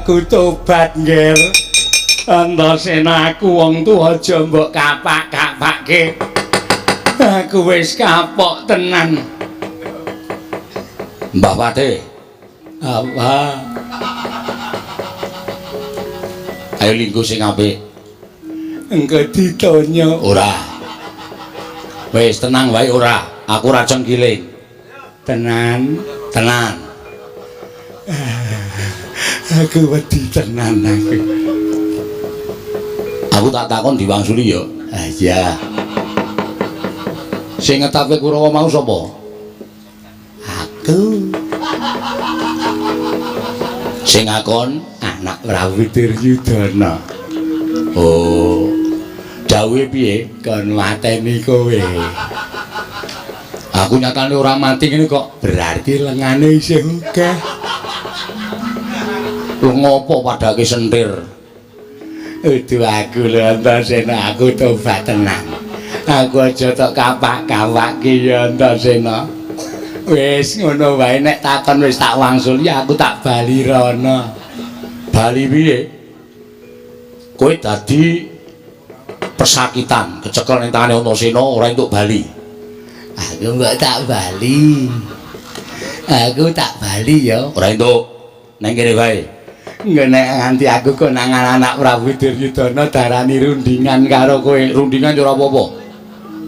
aku tobat ngger. Antasena aku wong tuwa aja mbok kapak-kapakke. Aku wis kapok tenan. Mbah Pate. Apa? Ayo linggo sing apik. Engko ditanya. Ora. Wis tenang wae ora. Aku ora cengkiling. Tenan. Aku wedi tenan aku. Aku tak takon diwangsuli ya. Ah iya. Sing ngetapke Kurawa mau sapa? Aku. Sing ngakon Anak Prabu Duryudana. oh Dawuhe piye? Kon mateni kowe. aku nyatane ora mati ngene kok. Berarti lengane isih akeh. Lu ngopo padake sentir? Udu aku lho Antasena, aku tobat tenan. Aku aja tok kapak-kapakke ya Antasena. Wis ngono wae nek takon wis tak wangsul ya aku tak bali rono. Bali piye? Kowe dadi pesakitan, kecekel ning tangane Antasena ora entuk bali. Aku mbok tak bali. Aku tak bali ya. Ora entuk. Neng kene wae. Nek nganti aku konangan anak Prabu Duryudana darani rundingan karo kowe. Rundingan yo ora apa-apa.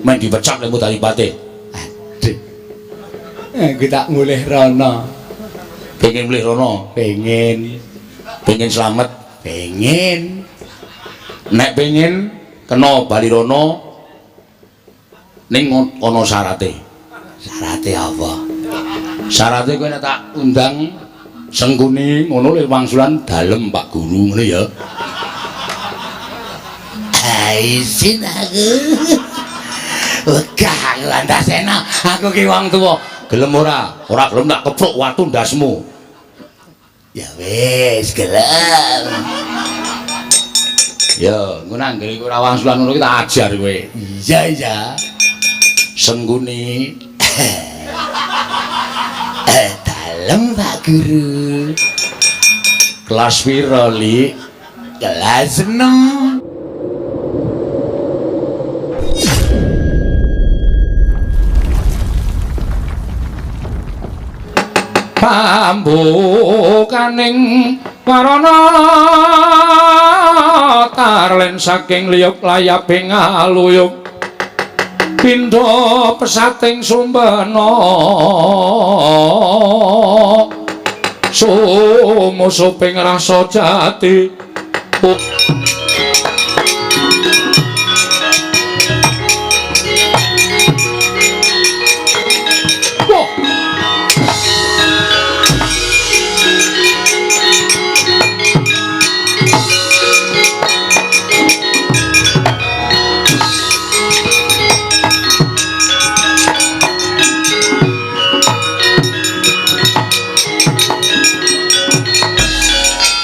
Men dipecat lemu dadi pate. Aduh. Aku tak mulih rono. Pengen mulih rono, Pengen pengen slamet. pengen Nek pengen kena bali rono ning ana syarate. Syarate apa? Syarate kowe nek tak undang Sengkuni ngono le wangsulan dalem Pak Guru ngene ya. Isin aku. Wegah aku Antasena, aku ki wong tuwa. Gelem ora? Ora gelem tak kepruk watu ndasmu. Ya wis, gelem. Ya, ngono anggere kowe ora wangsulan ngono ki tak ajar kowe. Iya, iya. Sengkuni Dalem Pak Guru. kelas pira, Li? Kelas 6. Pambukaning warana tarlen saking liyuk layaping aluyuk pindha pesating sumbana sumusuping rasa jati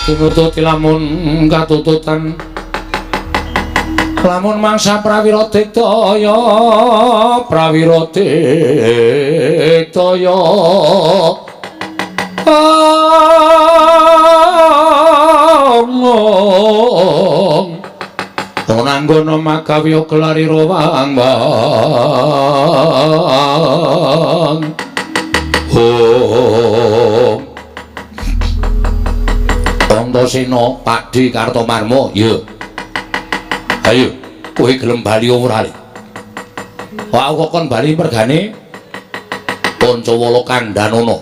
Tinututi lamun katututan lamun mangsa prawira dikdaya Ananggana magawi gelari rowang Antasena Pakdi Kartomarma ya. Ayo, kowe gelem bali ora? Aku kon bali mergane Pancawala Kandanana.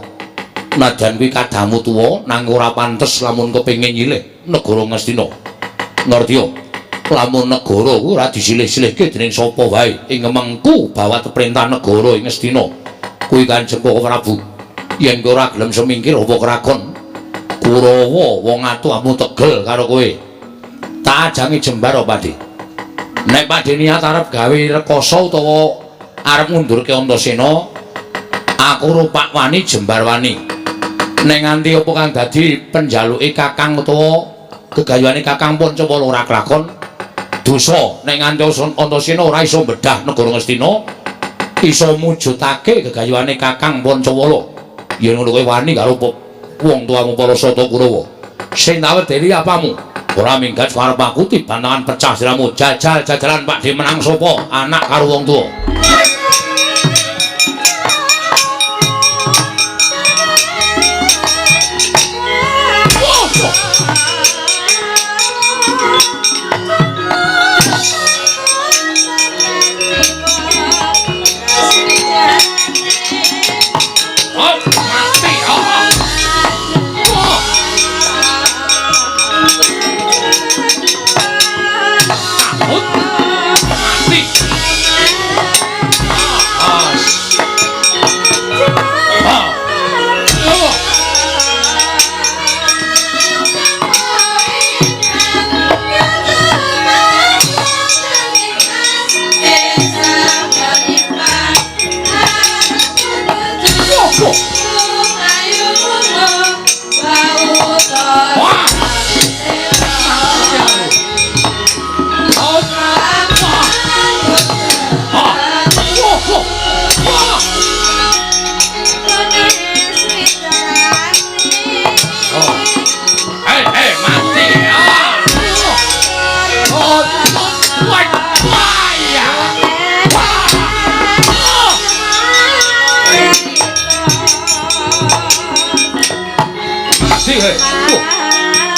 Najan kuwi kadamu tuwa nang ora pantes lamun kepengin nyilih negara Ngastina. Ngerti yo? Lamun negara ku ora disilih-silihke dening sapa wae ing mengku bawat perintah negara ing Ngastina. Kuwi Kanjeng Prabu. Yen kowe ora gelem semingkir apa krakon Kurawa wong atuhmu tegel karo kowe. Tak ajangi jembar apa, Pakdi? Nek Pakdi niat arep gawe rekoso utawa arep ngundurke Antasena, aku rupak wani jembar wani. Nek nganti apa kang dadi penjaluke Kakang utawa gegayuhane Kakang Pancawala ora kelakon, dosa nek nganti Antasena ora iso bedah negara Ngastina, iso mujudake gegayuhane Kakang Pancawala. Yen ngono kowe wani karo wong tuamu para Sata Kurawa. Sing tawet diri apamu? Ora minggat karep aku tibangan pecah siramu. Jajal-jajalan Pak Di menang sapa? Anak karo wong tuwa.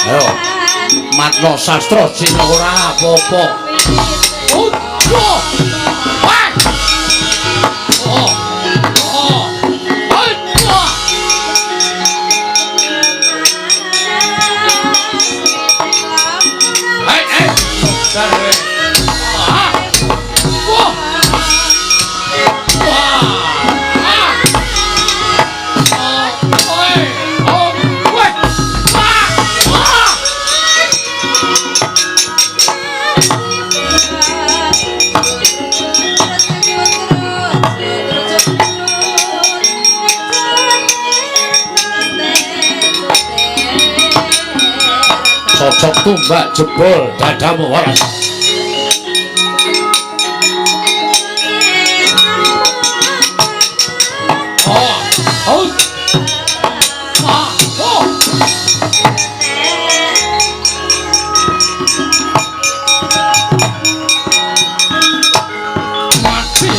Ayo, matno sastra sing ora apa-apa. Cocok tumbak jebol dadamu waras. Mati.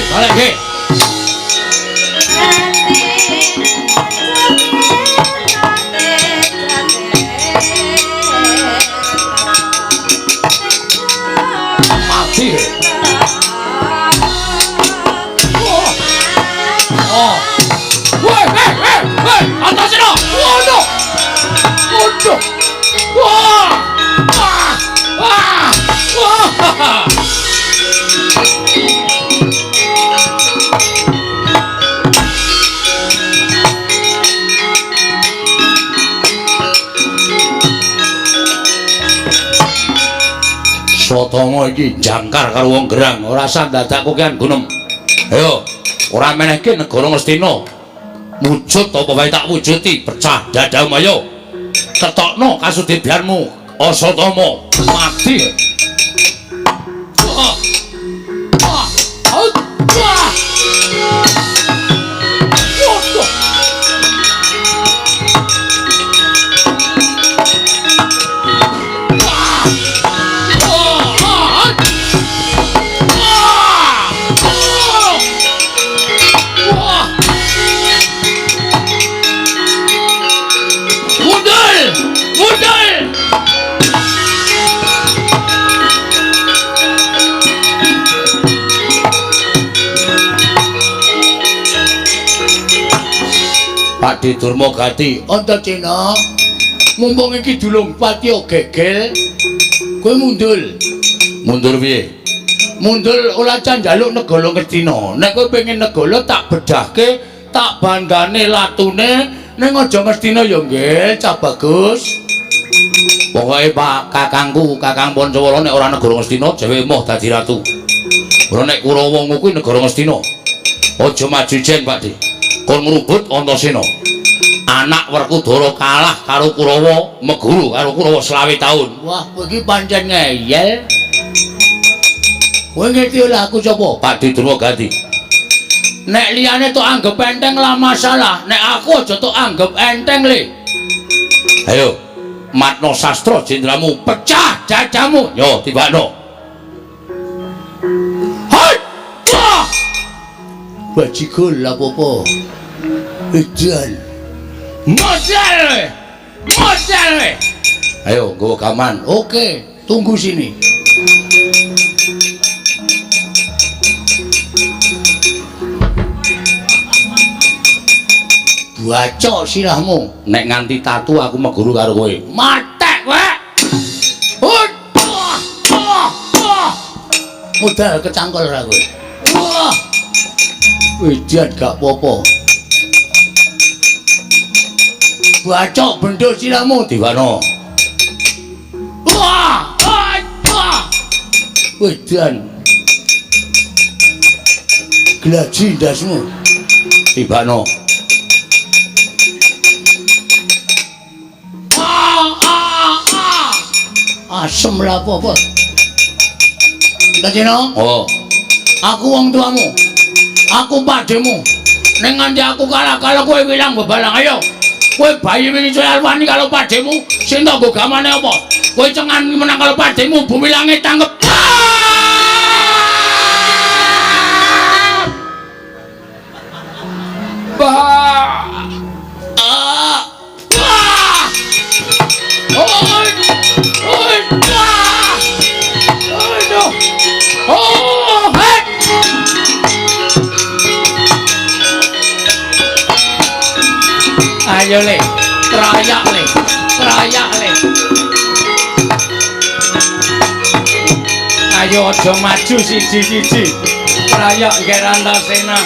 Balik ke. Sotongo iki jangkar karo wong gerang, ora usah ndadakku kian gunem. Ayo, ora menehke negara Ngastina. Wujud apa wae tak wujuti, pecah dadamu ayo. Ketokno kasudidianmu, Asatama mati. Pak Di Durmagati, Antaséna. Mumpung iki dulung Patya gegel, kowe mundur. Mundur piye? Mundur ora can njaluk negara Ngastina. Nek kowe pengen negara tak bedahke, tak bandane latune ning aja Ngastina ya nggih, Cah Bagus. Pokoke Pak kakangku, Kakang Pancawala nek ora negara Ngastina dhewe emoh dadi ratu. Ora nek Kurawa kuwi negara Ngastina. Aja maju jen Pak Di. Kon ngrubut Antaséna. Anak Werkudara kalah karo Kurawa, meguru karo Kurawa 20 taun. Wah, kowe iki pancen ngeyel. Kowe ngerti ora aku sapa? Pak Di Durmagati. Nek liyane tok anggap enteng lah masalah, nek aku aja tok anggap enteng le. Ayo, matno sastra jendramu pecah jajamu. Yo tibakno. Hai! Wah! Bajigol apa-apa. Edan. Modal we. Modal we. Ayo nggawa gaman. Oke, tunggu sini. Baca sirahmu. Nek nganti tatu aku meguru karo kowe. Matek kowe. Modal kecangkol ra kowe. Wah. Edan gak apa-apa. Baca bendho sirahmu Diwano. Wah! Wedan. Glaji ndasmu. Tibakno. Asem lah apa-apa. Dajeno? Oh. Aku wong tuamu. Aku pademu. Ning nganti aku kalah kalau kowe wilang bebalang ayo. Kowe bayi wingi soal wani kalau pademu sing tak nggo gamane apa? Kowe cengan menang kalau pademu bumi langit tanggep. Ayo le, kerayak le, kerayak le. Ayo aja maju siji-siji. Kerayak nggih Rantasena.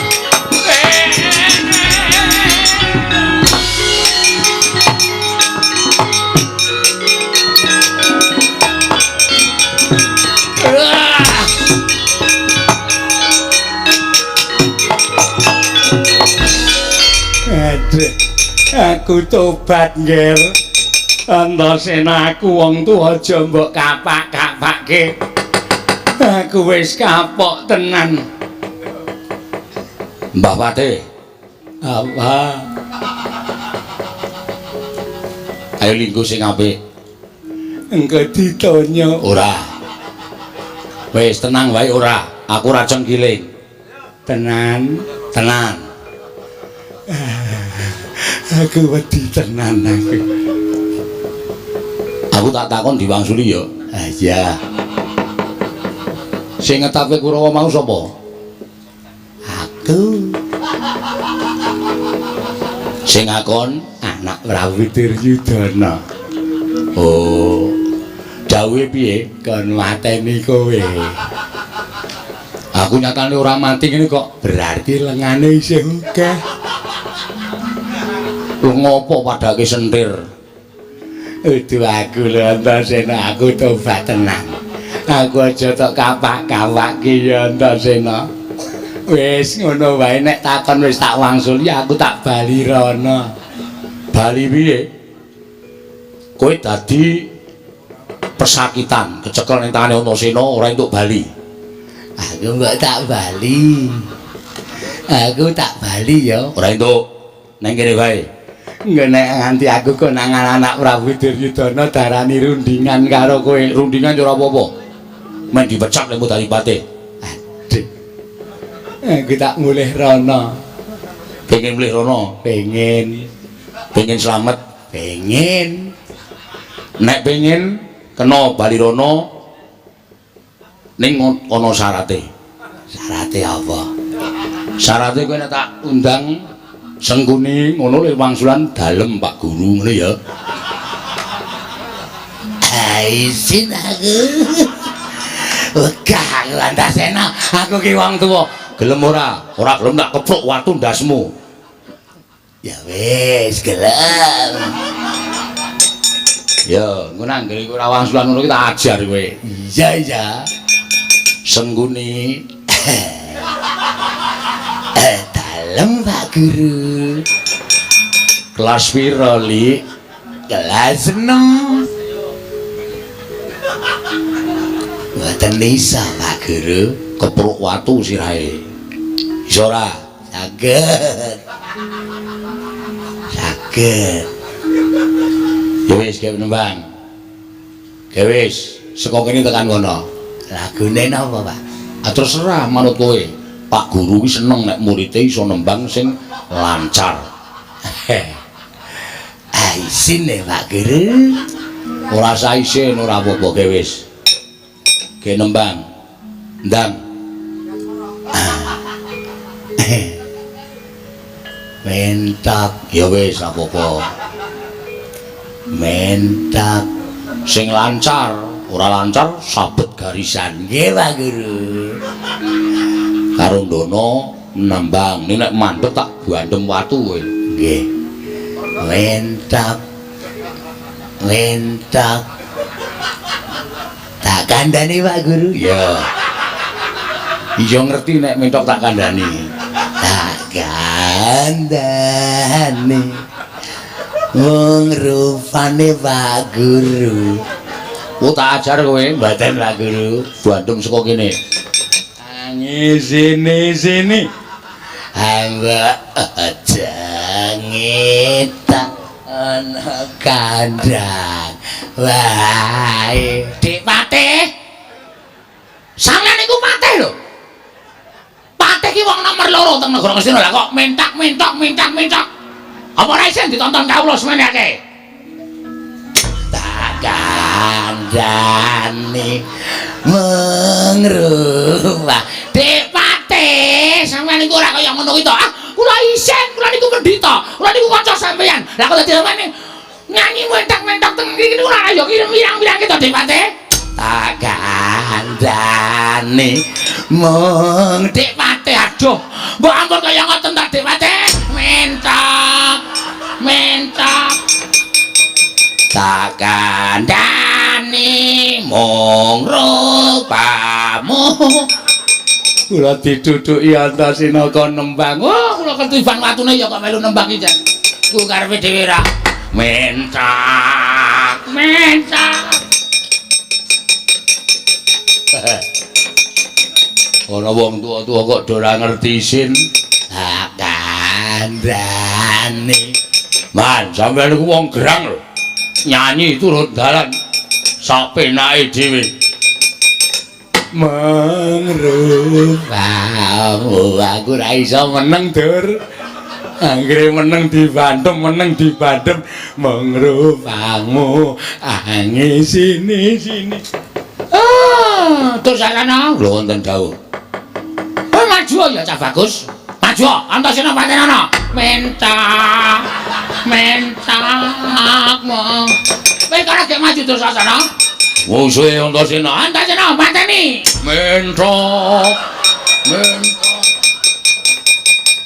Aduh. Aku tobat nggih. Antasena aku wong tuwa aja mbok kapak-kapakke. Aku wis kapok tenan. Mbah Pate. Apa? Ayo linggo sing apik. Engko ditonyo. Ora. Wis tenang wae ora. Aku ora cengkiling. Tenan. Tenang. Aku wedi tenan aku. Aku tak takon diwangsuli ya. Ah iya. Sing ngetapke Kurawa mau sapa? Aku. Sing ngakon Anak Prabu Duryudana. oh, Dawuhe piye? Kon mateni kowe. aku nyatane ora mati ngene kok. Berarti lengane isih akeh. Lu ngopo padake sentir? Udu aku lho Antasena, aku tobat tenan. Aku aja tok kapak-kapak ki ya Antasena. Wis ngono wae nek takon wis tak wangsuli aku tak bali rono. Bali piye? Kowe dadi pesakitan, kecekel ning tangane Antasena ora entuk bali. Aku mbok tak bali. Aku tak bali ya. Ora entuk. Nang kene wae. Nggak nek nganti aku konangan anak Prabu Duryudana darani rundingan karo kowe. Rundingan ora apa-apa. Men dipecat lemu dari pate. Aduh. Aku tak mulih rono. Pengen mulih rono, Pengen slamet, pengen. nek pengen kena bali rono ning ana syarate. Syarate apa? Syarate kowe nek tak undang Sengkuni ngono le wangsulan dalem Pak Guru ngono ya. Isin aku. Wegah aku Antasena, aku ki wong tuwa. Gelem ora? Ora gelem tak kepruk watu ndasmu. Ya wis, gelem. Ya, ngono anggere kowe ora wangsulan ngono ki tak ajar kowe. Iya, iya. Sengkuni Dalem Pak Guru. kelas piro li? Kelas 6. Mboten bisa Pak Guru. Kepruk watu sirahe. Iso ora? Saged. Saged. Ya wis gawe nembang. Gawe wis saka kene tekan kono. Lagune napa, Pak? Ah terserah manut kowe. Pak guru ki seneng nek murid iso nembang sing lancar. Isine Pak Guru. Ora usah isin, ora apa-apa gawe wis. Ge nembang. Ndang. Mentak Ya wis apa-apa. mentak Sing lancar, ora lancar sabet garisan. nggih Pak Guru. Karo ndono nembang. Nek mandhet tak bandem watu kowe. Nggih. Mentak tak kandhani Pak Guru. Ya. Iya ngerti nek mentok tak kandhani. Tak kandhani wong rupane Pak Guru. Oh tak ajar kowe. Mboten Pak Guru. Bandem saka kene. Sini. Hamba aja ngetak ana kandhang. Wae. Dik Patih. Sampeyan niku Patih lho. Patih ki wong nomor 2 teng negara Ngastina lah kok mentak. Apa ora isin ditonton kawula semenake? Tak kandhani mengrupa. Dik Patih, sampeyan niku ora kaya ngono ki to. Ah, kula isin, kula niku pendhita. Kula niku kanca sampeyan. Lah kok dadi sampeyan nyanyi mentak teng iki niku ora ya kirang-kirang ki to Dik Patih. Tak kandhani mung Dik Patih, aduh. Mbok ampun kaya ngoten ta Dik Patih. Mentak. tak kandhani mung rupamu. Kula diduduki Antasena kon nembang. Oh, kula ketiban watune ya kok melu nembang iki jan. Ku karepe dhewe ra. Mentak. Ana wong tuwa-tuwa kok do ora ngerti isin. Tak kandhani. Man, sampeyan iku wong gerang lho. Nyanyi turut dalan sak penake dhewe. Mengrupamu aku ora iso meneng Dur. Anggere meneng dibandem mengrupamu ange sini. Tur sakana lho wonten dawuh. Maju ya Cah Bagus. Maju, Antasena Panjenengan. Mentak. Kowe kok gek maju tur sakana? Musuhe Antasena. Antasena pateni. Mentok.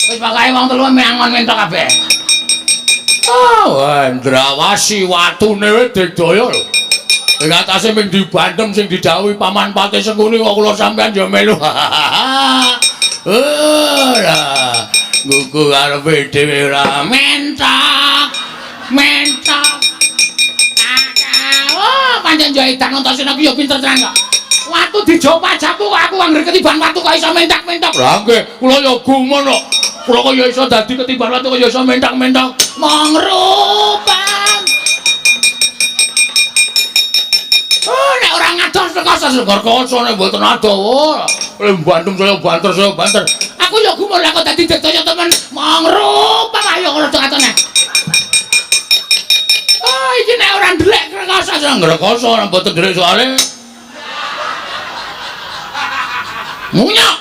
Wis pokoke wong telu menangon mentok kabeh. Oh, Andrawasi watune wis digdaya lho. Ing atase ming dibandem sing didhawuhi Paman Patih Sengkuni kok kula sampean ya melu. Ora. Gugu karepe dhewe ora Mentok. Oh, pancen yo edan Antasena ku yo pinter tenan kok. Watu dijo pajaku kok aku anggere ketiban watu kok iso mentak-mentak. Lah nggih, kula ya gumun kok. Kula kok ya iso dadi ketiban watu kok ya iso mentak-mentak. Mangrupan. Oh, nek ora ngados sekar koso nek mboten adoh. Bandem saya banter. Aku ya gumun lah kok dadi daya temen. Mangrupan ayo ngono katone. Oh, iki nek ora ndelek rekoso Ngrekoso nek mboten ndelek soalé. Munyok.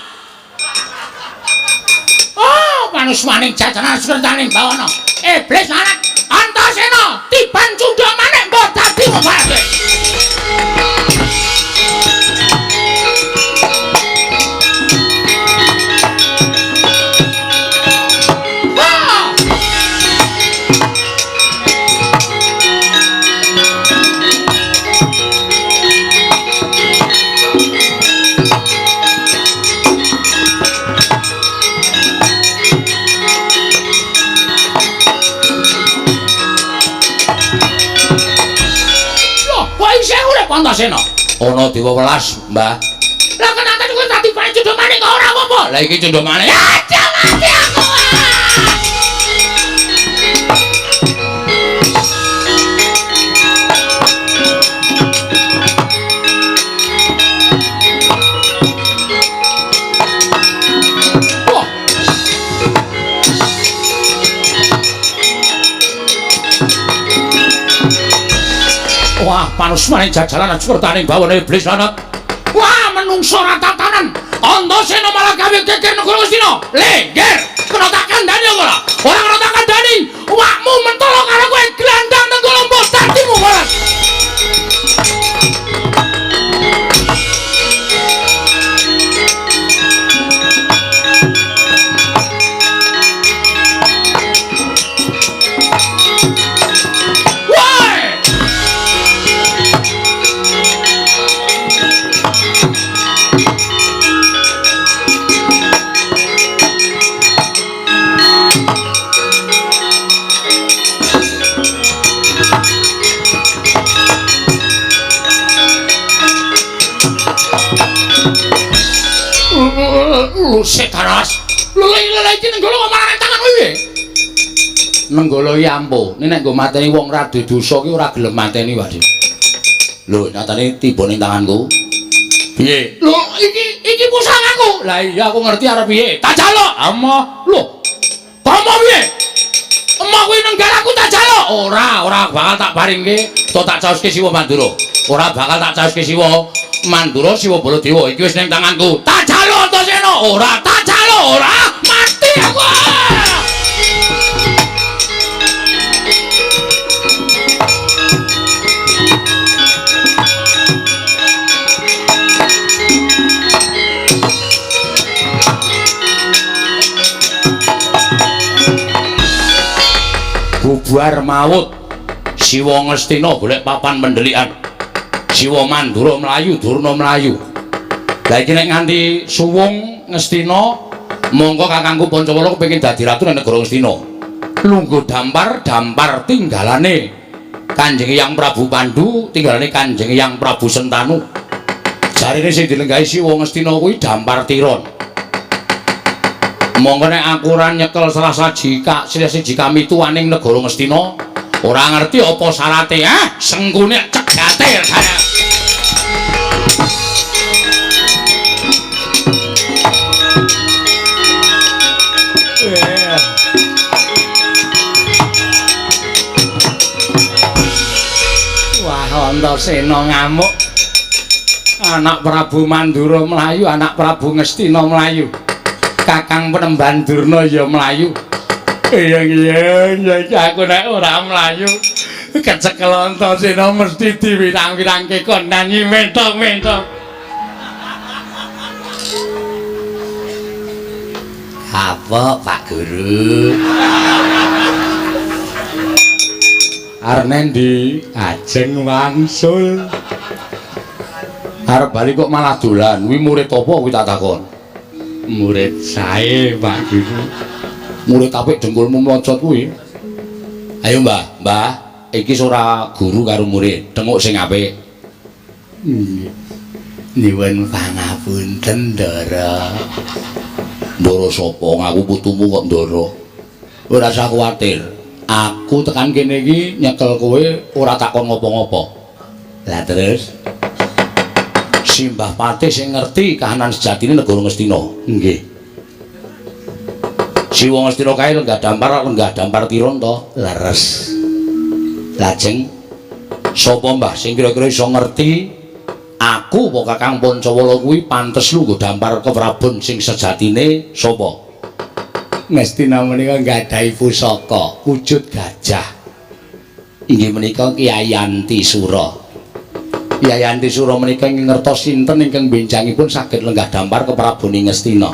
Oh, manus maning jajanan sekretaning bawana. Iblis anak Antasena tiban cundha maneh mbok dadi mbarake. Antasena. Ana dewa welas, Mbah. Lah kenapa kowe dadi pancen cundha maning kok ora apa-apa? Lah iki cundha maneh. Ya, jangan aku. manusmane jajalan curtaning bawana iblis lanat. Wah, menungso ra tatanan. Antasena malah gawe geger negara Ngastina. Lengger, kena tak kandhani ora? Ora kena tak kandhani. Wakmu mentolo karo kowe glandang nang lombo dadimu balas. Lu setaras. Lele iki nenggolo kok marane tangan kowe piye? Nenggolo iki ampuh. Nek nggo mateni wong ra duwe dosa ki ora gelem mateni wae. Lho, nyatane tiba ning tanganku. Piye? Lho, iki pusangaku. Lah iya aku ngerti arep piye. Tak jaluk. Amah. Lho. Tomo piye? Emah kuwi nenggaraku tak jaluk. Ora bakal tak paringke. To tak caoske Siwa Mandura. Ora bakal tak caoske Siwa Mandura Siwa Baladewa. Iki wis ning tanganku. Tak jaluk Antasena. Ora tak jaluk, ora. Mati aku. Bubar maut. Siwa Ngastina golek papan pendelikan. Siwa Mandura mlayu, Durna mlayu. Lah iki nek nganti suwung Ngastina, mongko kakangku Pancawala kepengin dadi ratu ning negara Ngastina. Lungguh dampar tinggalane Kanjeng Hyang Prabu Pandhu, tinggalane Kanjeng Hyang Prabu Sentanu. Jarine sing dilenggahi Siwa Ngastina kuwi dampar tiron. Mongko nek aku ora nyekel salah siji kamituwaning negara Ngastina, ora ngerti apa syarate, sengkune cegate kaya. Wah, Antasena ngamuk. Anak Prabu Mandura mlayu, anak Prabu Ngastina mlayu. Kakang Penemban Durna ya mlayu. Iya aku nek ora mlayu kecekel Antasena mesti diwirang-wirangke kon nyanyi mentok-mentok. Apa Pak Guru? Arep nendi? Ajeng wangsul. Arep bali kok malah dolan. Kuwi murid apa kuwi tak takon? Murid sae Pak Guru. Murid apik dengkulmu mlocot kuwi. Ayo Mbah, iki ora guru karo murid, tengok sing apik. Nyuwun pangapunten Ndara. Ndara sapa? Ngaku putumu kok Ndara. Ora usah kuwatir. Aku tekan kene iki nyekel kowe ora takon ngopo-ngopo. Lah terus Simbah Patih sing ngerti kahanan sejatine negara Ngastina. Nggih. Siwa Ngastina kae lenggah dampar tiron to. Leres. Lajeng sapa Mbah sing kira-kira iso ngerti aku apa Kakang Pancawala kuwi pantes lungguh dampar keprabon sing sejatine sapa? Ngastina menika nggadahi pusaka wujud gajah. Inggih menika Kyai Antisura. Kyai Antisura menika ingkang ngertos sinten ingkang benjangipun saged lenggah dampar kepraboning Ngastina.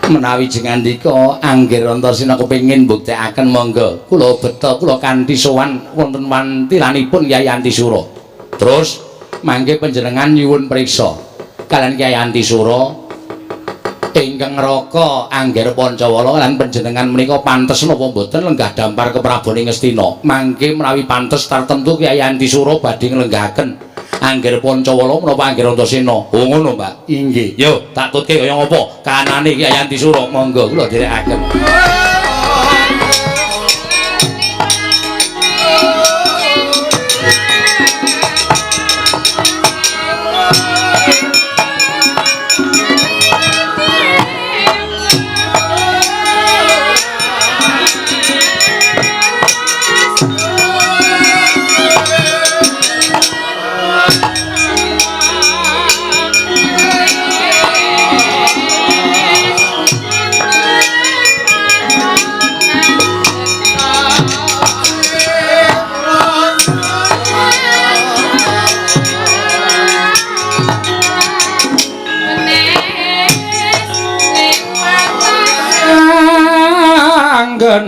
Menawi jengandika Angger Antasena kepengin mbuktekaken monggo kula beta kula kanthi sowan wonten wantilanipun Kyai Antisura. Terus mangke panjenengan nyuwun priksa kalian Kyai Antisura ingkang ngraka Angger Pancawala lan panjenengan menika pantes napa mboten lenggah dampar kepraboning Ngastina. Mangke menawi pantes tartemtu Kyai Antisura badhe nglenggahaken Angger Pancawala menapa Angger Antasena. Oh ngono, Mbak. Inggih. Yo, tak tutke kaya ngapa? Kanane Kyai Antisura monggo kula dherekaken.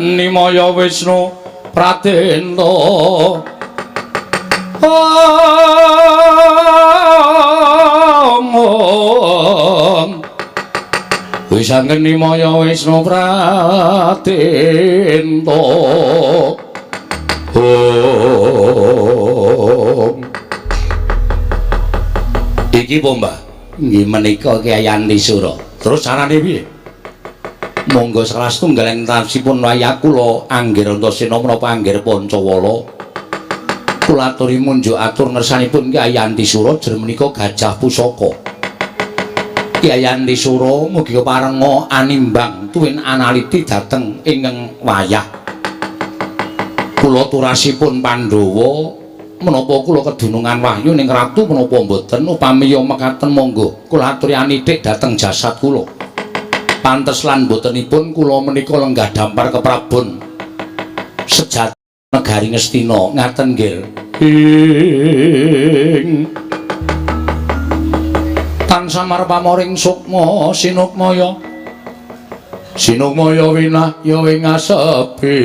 Nimaya Wisnu Pratenta wis anggen Nimaya Wisnu Pratenta iki pomba nggih menika Kyai Antisura terus carane piye monggo salah setunggaling tansipun wayah kula Anggir Antasena menapa Anggir Pancawala kula aturi munjuk atur ngersanipun Kyai Antisura jer menika Gajah Pusaka Kyai Antisura mugi parenga animbang tuwin analiti dhateng ingkang wayah kula turasipun Pandhawa menapa kula kedunungan wahyu ning ratu menapa mboten upami mekaten monggo kula aturi anitik dhateng jasad kula pantes lan botenipun kula menika lenggah dampar keprabon sejati negari Ngastina ngaten nggih tansah marpamoring sukma sinukmaya sinukmaya winahya ing asepi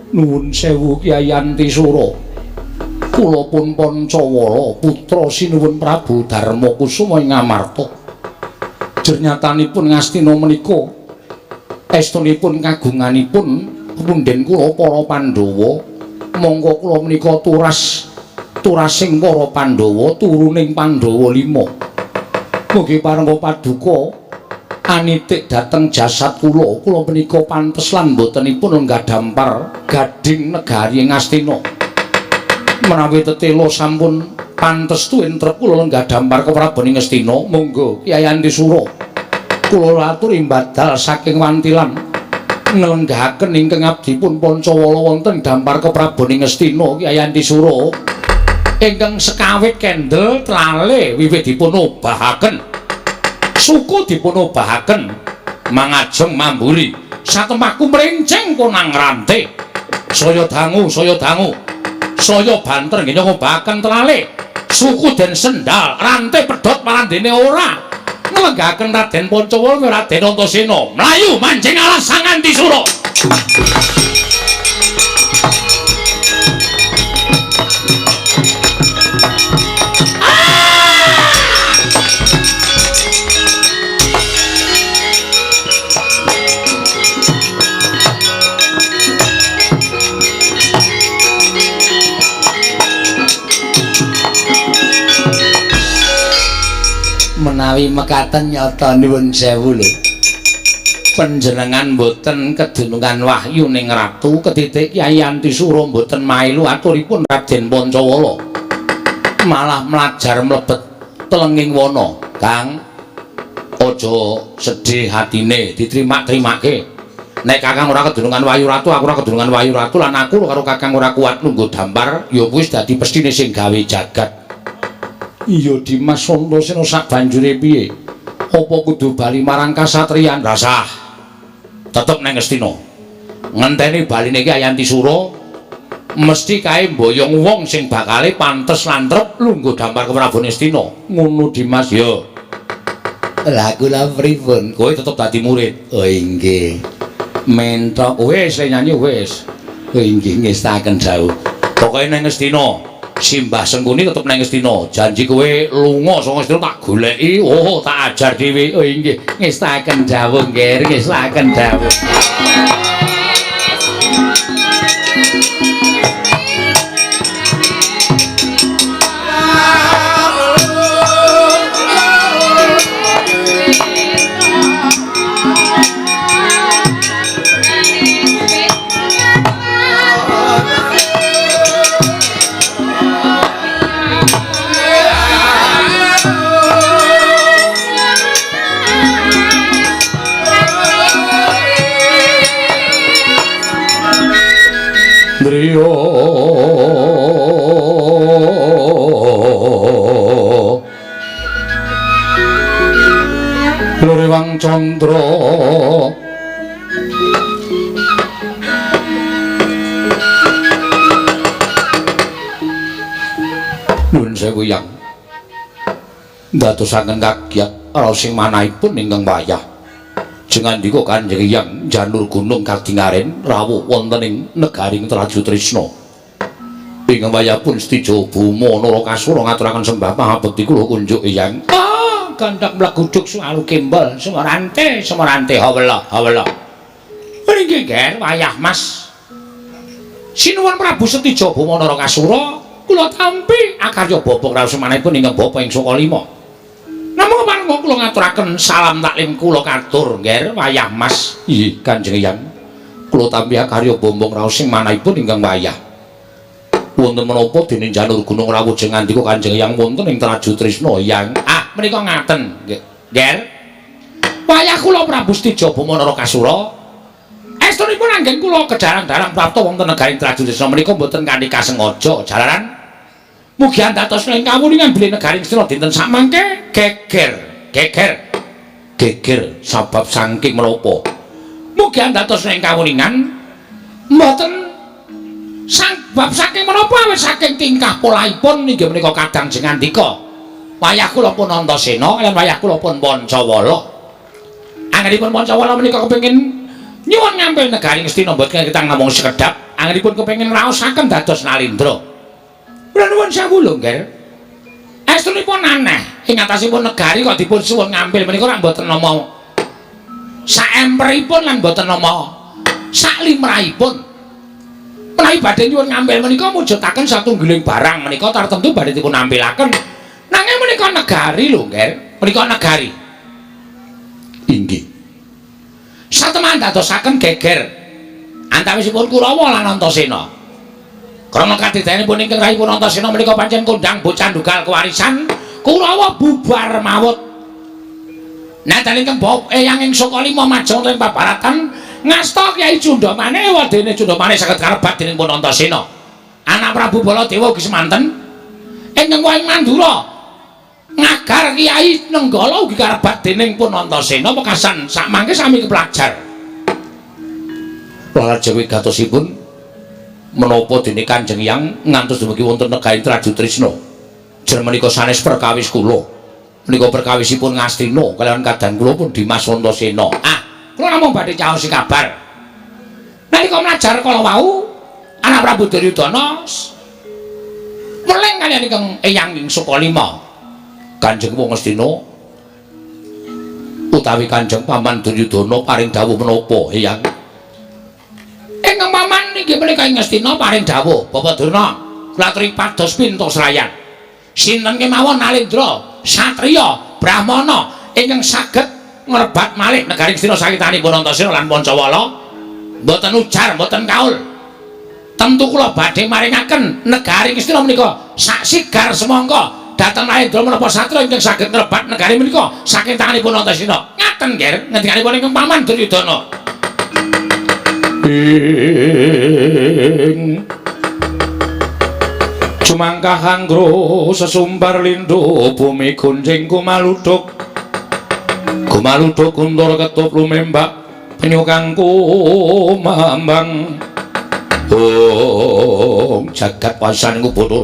nuwun sewu Kyai Antisura kula pun Pancawala putra sinuwun Prabu Darmakusuma ing Ngamarta jer nyatanipun Ngastina menika estunipun kagunganipun punden kula para Pandhawa monggo kula menika turasing para Pandhawa turuning Pandhawa 5 mugi parenga paduka anitik dhateng jasad kula menika pantes lan botenipun lenggah dampar gading negari Ngastina menawi tetela sampun pantes tuwin trep kula lenggah dampar keprabaning Ngastina monggo Kyai Antisura kula aturi mbadal saking wantilan nglenggahaken ingkang abdipun Pancawala wonten dampar keprabaning Ngastina Kyai Antisura ingkang sekawit kendel trale wiwit dipun obahaken suku dipun obahaken mangajeng mamburi satemahku mrenceng konang rante saya dangu saya banter nggih ngobahaken trale suku den sendal rante pedhot marandene ora nglenggahaken Raden Pancawala Raden Antasena mlayu manjing alas Sang Antisura menawi mekaten nyata nuwun sewu lho panjenengan boten kedunungan wahyu ning ratu ketitik Kyai Antisura boten mailu aturipun Raden Pancawala malah mlajar mlebet telenging wana Kang aja sedih hatine diterima-terimake nek Kakang ora kedunungan wahyu ratu aku ora kedunungan wahyu ratu lan aku karo Kakang ora kuat nunggu dampar ya wis dadi pestine sing gawe jagat iya Dimas Antasena sak banjure piye apa kudu bali marang kasatriyan rasah tetep nang Ngastina ngenteni baline Kyai Antisura mesti kae mboyong wong sing bakale pantes lan trep lungguh dampar ke Prabu Ngastina ngono Dimas ya lha kula pripun kowe tetep dadi murid oh inggih mentok wis nyanyi wis oh inggih ngestaken dawuh pokoke nang Ngastina Simbah Sengkuni tetep nang Ngastina. Janji kowe lunga saka Ngastina tak goleki. Oh, tak ajar dhewe. Oh inggih, ngestaken dawuh nggih, ngestaken dawuh. Driya Lurewang Candra nuwun sewu yang ndadosaken kagiat raos sing manahipun ingkang wayah. Jengandika Kanjeng Hyang janur gunung kadingaren rawuh wonten ing negaring Traju Trisna. Ingkang wayahipun Stijo Buma Narakasura ngaturaken sembah pangabekti kula kunjuk Hyang. Gandhak mlaguduk selalu kembal semerante hawela. Mriki ger wayah Mas. Sinuwun Prabu Stijo Buma Narakasura kula tampi akarya bapa raos manahipun ingkang bapa ing Sokalima. Namung panuwun kula ngaturaken salam taklim kula katur nger wayah Mas. Nggih Kanjeng Hyang. Kula tampi akarya bombong raos sing manahipun ingkang wayah. Wonten menapa dening janur gunung rawuh jengandika Kanjeng Hyang wonten ing Traju Trisna Hyang. Menika ngaten nger. Wayah kula Prabu Stijo Buma Narakasura estunipun anggen kula kedarang-darang prapta wonten negaring Traju Trisna menika mboten kanthi kasengaja jalaran mugi antatos ing kawuningan bilih negaring Sira dinten sakmangke geger sebab saking menapa mugi antatos ing kawuningan mboten sebab saking menapa wis saking tingkah polaipun inggih menika kadang jengandika wayah kula pun Antasena lan wayah kula pun Pancawala. Anggenipun Pancawala menika kepengin nyuwun ngampil negaring Astina mboten kita namung sekedhap anggenipun kepengin raosaken dados Nalindra. Kula nuwun sawulo nggih. Estunipun aneh ing atasipun negari kok dipun suwun ngampil menika ora mboten nama saemperipun lan mboten nama saklimrahipun. Menawi badhe nyuwun ngampil menika mujudaken satunggiling barang menika tartemtu badhe dipun ampilaken. Nanging menika negari lho, Nger. Menika negari. Inggih. Satemah dadosaken geger antawisipun Kurawa lan Antasena. Krana kadidayanipun ingkang rahipun Antasena menika pancen kondhang bocah ndugal kewarisan, Kurawa bubar mawut. Nadyan ingkang Eyang ing Sokalima majeng ing pabaratan ngasta Kyai Cundamane wadene Cundamane saged karebat dening pun Antasena. Anak Prabu Baladewa ugi semanten ingkang wayang Mandura ngagar Kyai Nenggala ugi karebat dening pun Antasena pekasan sakmangke sami kepelajar. Lajeng wigatosipun menapa dene Kanjeng Hyang ngantos dumugi wonten negaring Traju Trisna. Jeneng menika sanes perkawis kula. Menika perkawisipun Ngastina kaliyan kadang kula pun Dimas Antasena. Kula namung badhe caos kabar. Nalika mlajar kala wau anak Prabu Duryudana meleng kaliyan ingkang Eyang ing Sokalima. Kanjeng wong Astina utawi Kanjeng Paman Duryudana paring dawuh menapa Hyang? Ingkang paman inggih menika ing Astina paring dawuh Bapak Durna klatri pados pintoslayan. Sinten kemawon Nalindra, satriya, brahmana ingkang saged ngrebat malih negaring Astina sakitanipun Antasena lan Pancawala mboten ujar, mboten kaul. Tentu kula badhe maringaken negaring Astina menika sak sigar semangka dhateng Nalindra menapa satriya ingkang saged ngrebat negari menika saking tanganipun Antasena. Ngaten nggih ngendikanipun ingkang Paman Duryudana. Cumangkah anggro sesumbar lindho bumi gunjing kumaludhuk kundur ketup lumembak penyu kang kumambang jagat pasan Bathara.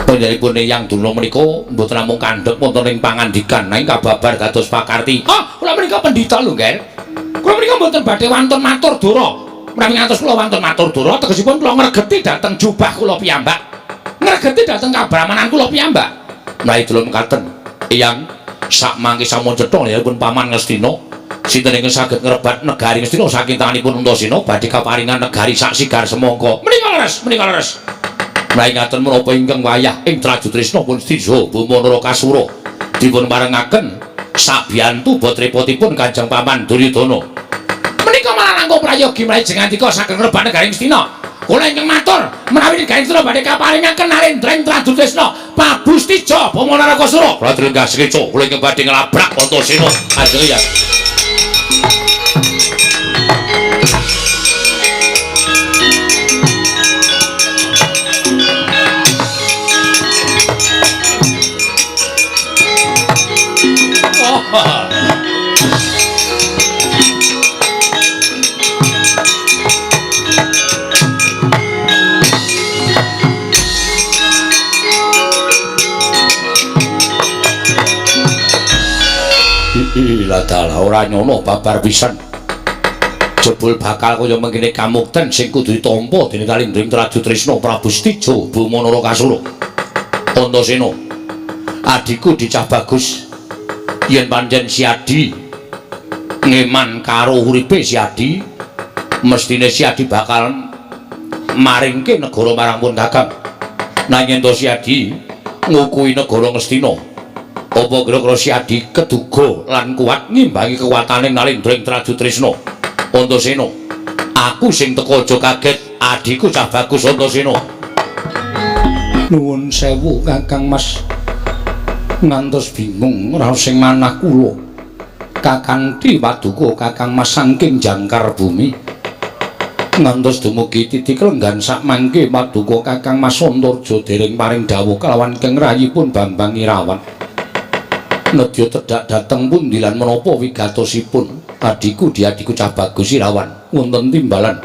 Panjenenganipun Eyang Durna menika mboten namung kandhek wonten ing pangandikan nanging kababar dados pakarti. Kula menika pendhita lho, Nger. Kula menika mboten badhe wantun matur dura. Menawi ngantos kula wantun matur dura tegesipun kula ngregeti dhateng jubah kula piyambak. Ngregeti dhateng kabrahmanan kula piyambak. Menawi delon mekaten, Eyang sakmangke sampun cetha pun Paman Ngastina sinten ingkang saged ngrebat negari Ngastina saking tanganipun Antasena badhe kaparingan negari sak sigar semangka. Menika leres. Menawi ngaten menapa ingkang wayah ing Traju Trisna pun Stijo Buma Narakasura dipun parengaken sabiyantu botrepotipun Kanjeng Paman Duryudana. Menika malah langkung prayogi menawi jengandika saged ngrebat negari Astina. Kula ingkang matur menawi negari Astina badhe kaparingaken Nalindra ing Traju Trisna Prabu Stijo Buma Narakasura. Kula trenggah sekeca kula ingkang badhe nglabrak Antasena. Ajeng ya. Dalah ora nyono babar pisan. Jebul bakal kaya mengkene kamukten sing kudu ditampa dening Kalindring Traju Trisna Prabu Stijo Bumanara Kasura. Antasena, adikku dicah bagus. Yen pancen si Adi ngeman karo uripe si Adi, mestine si Adi bakal maringke negara marang pun Kakang. Nanging to si Adi ngukui negara Ngastina. Apa kira-kira si Adi keduga lan kuat ngimbangi kekuatane Kalindring Traju Trisna? Antasena, aku sing teka aja kaget, adikku cah bagus Antasena. Nuwun sewu Kakang Mas. Ngantos bingung raos sing manah kula. Kakanthi paduka Kakang Mas saking jangkar bumi. Ngantos dumugi titik lenggan sak mangke paduka Kakang Mas Antarja dereng paring dawuh kelawan Kang Rayipun Bambang Irawan. Nedya tedhak dhateng pundi lan menapa wigatosipun? Adikku diadiku cah bagus Irawan wonten timbalan.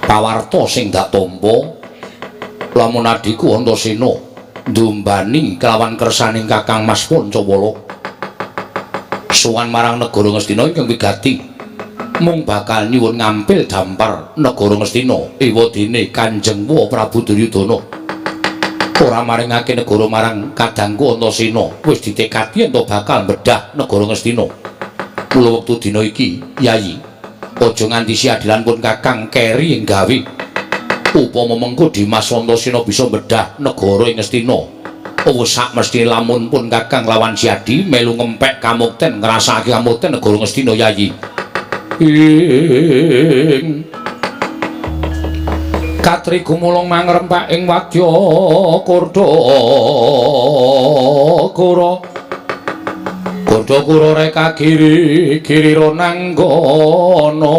Pawarta sing dak tampa lamun adikku Antasena ndumbani kelawan kersaning Kakang Mas Pancawala sowan marang negara Ngastina ingkang wigati mung bakal nyuwun ngampil dampar negara Ngastina ewadene Kanjeng Prabu Duryudana. Ora maringake negara marang kadangku Antasena, wis ditekadi ento bakal mbedah negara Ngastina. Mula wektu dina iki, Yayi, aja nganti si adilan pun Kakang keri ing gawe. Upama mengko Dimas Antasena bisa mbedah negara ing Ngastina. Wis sak mesti lamun pun Kakang lawan si Adi melu ngempek kamukten ngrasake kamukten negara Ngastina, Yayi. Katri gumulung mangrempak ing wadya Kurdakura reka giri ronanggana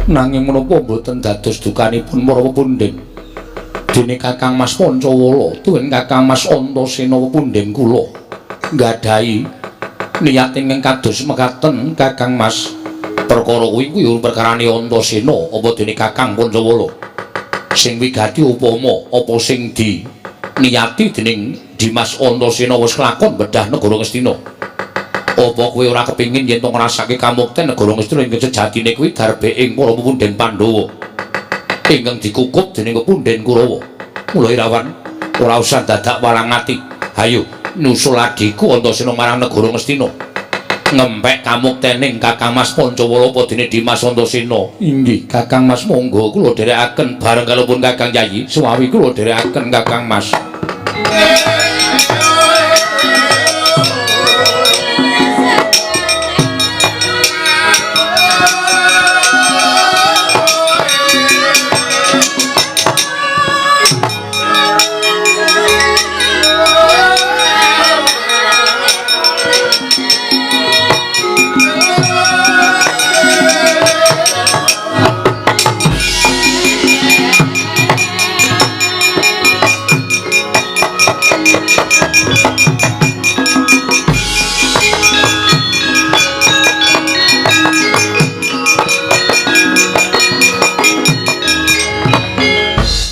nanging menapa boten dados dukanipun para pepundhen dene Kakang Mas Pancawala tuwin Kakang Mas Antasena pepundhen kula nggadahi niat ingkang kados mekaten Kakang Mas. Perkara kuwi perkarane Antasena apa dene Kakang Pancawala sing wigati upama apa sing diniati dening Dimas Antasena wis kelakon bedah negara Ngastina. Apa kowe ora kepingin yen to ngrasake kamukten negara Ngastina ing sejatine kuwi darbeing para pepundhen Pandhawa ingkang dikukup dening pepundhen Kurawa. Mula Irawan ora usah dadak walang ati. Hayo nusul adikku Antasena marang negara Ngastina. Ngempek kamuktening Kakang Mas Pancawala apa dene Dimas Antasena. Inggih Kakang Mas, monggo kula dherekaken bareng kalopun Kakang Yayi. Suwawi kula dherekaken Kakang Mas.